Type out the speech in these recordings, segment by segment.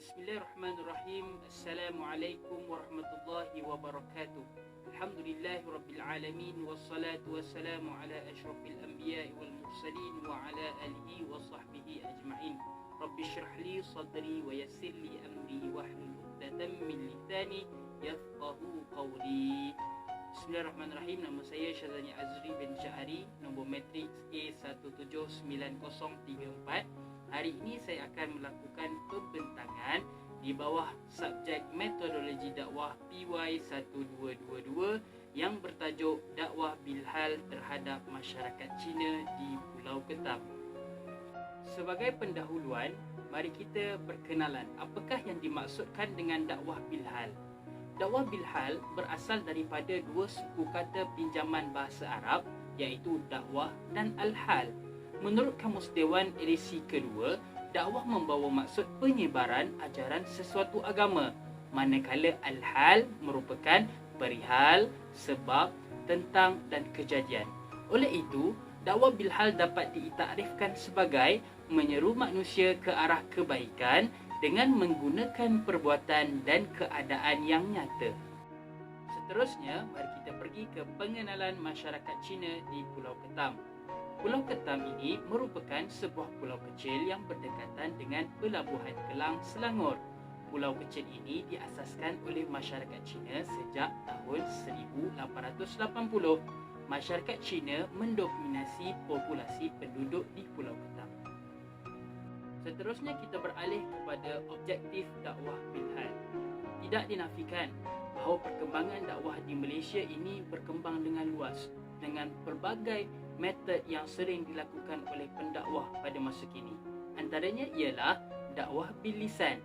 Bismillahirrahmanirrahim. Assalamualaikum warahmatullahi wabarakatuh. Alhamdulillahi rabbil alamin. Wassalatu wassalamu ala ashrafil anbiya'i wal mursalin wa ala alihi wa sahbihi ajma'in. Rabbi shrah li sadri wa yassir li amri wahlul 'uqdatam min lisani yafqahu qawli. Bismillahirrahmanirrahim. Nama saya Syazani Azri bin Syahari, nombor matriks A1790344. Hari ini saya akan melakukan pembentangan di bawah subjek metodologi dakwah PY 1222 yang bertajuk dakwah bilhal terhadap masyarakat Cina di Pulau Ketam. Sebagai pendahuluan, mari kita perkenalan apakah yang dimaksudkan dengan dakwah bilhal. Dakwah bilhal berasal daripada dua suku kata pinjaman bahasa Arab, iaitu dakwah dan al-hal. Menurut Kamus Dewan edisi kedua, dakwah membawa maksud penyebaran ajaran sesuatu agama, manakala al-hal merupakan perihal, sebab, tentang dan kejadian. Oleh itu, dakwah bilhal dapat ditakrifkan sebagai menyeru manusia ke arah kebaikan dengan menggunakan perbuatan dan keadaan yang nyata. Seterusnya, mari kita pergi ke pengenalan masyarakat Cina di Pulau Ketam. Pulau Ketam ini merupakan sebuah pulau kecil yang berdekatan dengan Pelabuhan Kelang, Selangor. Pulau kecil ini diasaskan oleh masyarakat Cina sejak tahun 1880. Masyarakat Cina mendominasi populasi penduduk di Pulau Ketam. Seterusnya kita beralih kepada objektif dakwah bilhal. Tidak dinafikan bahawa perkembangan dakwah di Malaysia ini berkembang dengan luas dengan pelbagai metod yang sering dilakukan oleh pendakwah pada masa kini. Antaranya ialah dakwah bil lisan,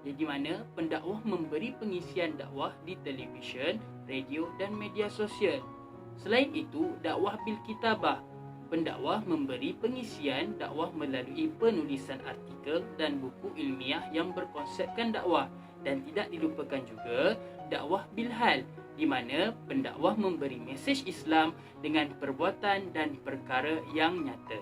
di mana pendakwah memberi pengisian dakwah di televisyen, radio dan media sosial. Selain itu, dakwah bil kitabah, pendakwah memberi pengisian dakwah melalui penulisan artikel dan buku ilmiah yang berkonsepkan dakwah. Dan tidak dilupakan juga dakwah bilhal, di mana pendakwah memberi mesej Islam dengan perbuatan dan perkara yang nyata.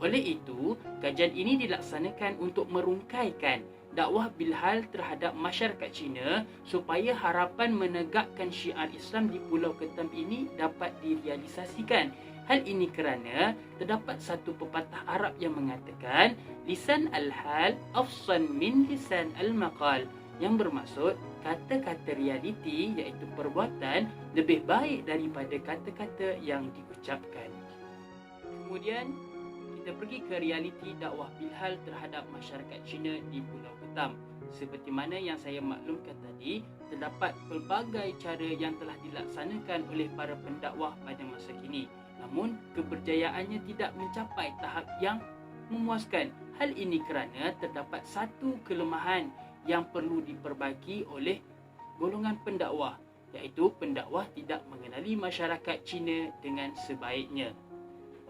Oleh itu, kajian ini dilaksanakan untuk merungkaikan dakwah bilhal terhadap masyarakat Cina supaya harapan menegakkan syiar Islam di Pulau Ketam ini dapat direalisasikan. Hal ini kerana terdapat satu pepatah Arab yang mengatakan lisan al-hal afsan min lisan al-maqal, yang bermaksud kata-kata realiti iaitu perbuatan lebih baik daripada kata-kata yang diucapkan. Kemudian kita pergi ke realiti dakwah bilhal terhadap masyarakat Cina di Pulau Ketam. Seperti mana yang saya maklumkan tadi, terdapat pelbagai cara yang telah dilaksanakan oleh para pendakwah pada masa kini. Namun keberjayaannya tidak mencapai tahap yang memuaskan. Hal ini kerana terdapat satu kelemahan yang perlu diperbaiki oleh golongan pendakwah, iaitu pendakwah tidak mengenali masyarakat Cina dengan sebaiknya.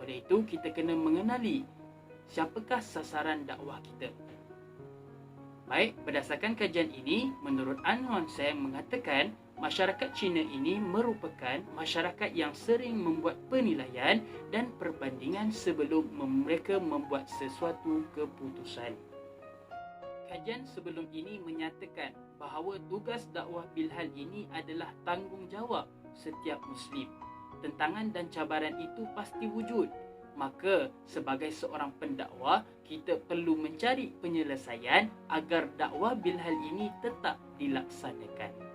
Oleh itu, kita kena mengenali siapakah sasaran dakwah kita. Baik, berdasarkan kajian ini, menurut Anwar Sam mengatakan masyarakat Cina ini merupakan masyarakat yang sering membuat penilaian dan perbandingan sebelum mereka membuat sesuatu keputusan. Kajian sebelum ini menyatakan bahawa tugas dakwah bilhal ini adalah tanggungjawab setiap Muslim. Tentangan dan cabaran itu pasti wujud. Maka sebagai seorang pendakwah, kita perlu mencari penyelesaian agar dakwah bilhal ini tetap dilaksanakan.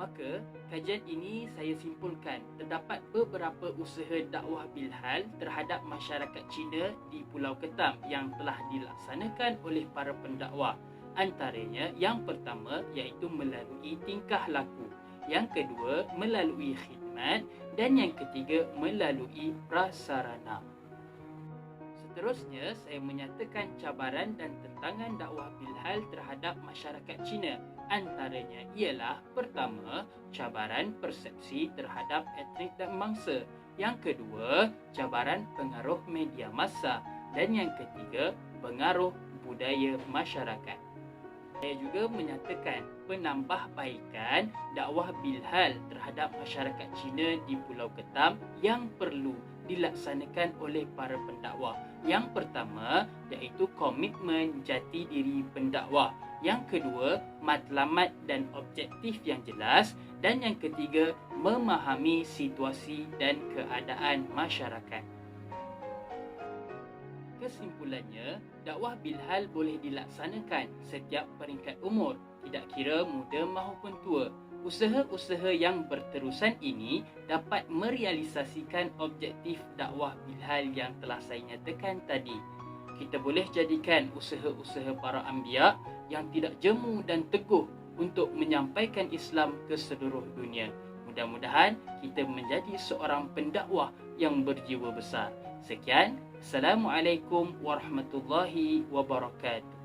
Maka, kajian ini saya simpulkan terdapat beberapa usaha dakwah bilhal terhadap masyarakat Cina di Pulau Ketam yang telah dilaksanakan oleh para pendakwah. Antaranya, yang pertama iaitu melalui tingkah laku, yang kedua melalui khidmat dan yang ketiga melalui prasarana. Seterusnya, saya menyatakan cabaran dan tentangan dakwah bilhal terhadap masyarakat Cina. Antaranya ialah pertama, cabaran persepsi terhadap etnik dan bangsa. Yang kedua, cabaran pengaruh media massa. Dan yang ketiga, pengaruh budaya masyarakat. Saya juga menyatakan penambahbaikan dakwah bilhal terhadap masyarakat Cina di Pulau Ketam yang perlu dilaksanakan oleh para pendakwah. Yang pertama iaitu komitmen jati diri pendakwah. Yang kedua, matlamat dan objektif yang jelas. Dan yang ketiga, memahami situasi dan keadaan masyarakat. Kesimpulannya, dakwah bilhal boleh dilaksanakan setiap peringkat umur, tidak kira muda maupun tua. Usaha-usaha yang berterusan ini dapat merealisasikan objektif dakwah bilhal yang telah saya nyatakan tadi. Kita boleh jadikan usaha-usaha para anbiya yang tidak jemu dan teguh untuk menyampaikan Islam ke seluruh dunia. Mudah-mudahan kita menjadi seorang pendakwah yang berjiwa besar. Sekian, Assalamualaikum warahmatullahi wabarakatuh.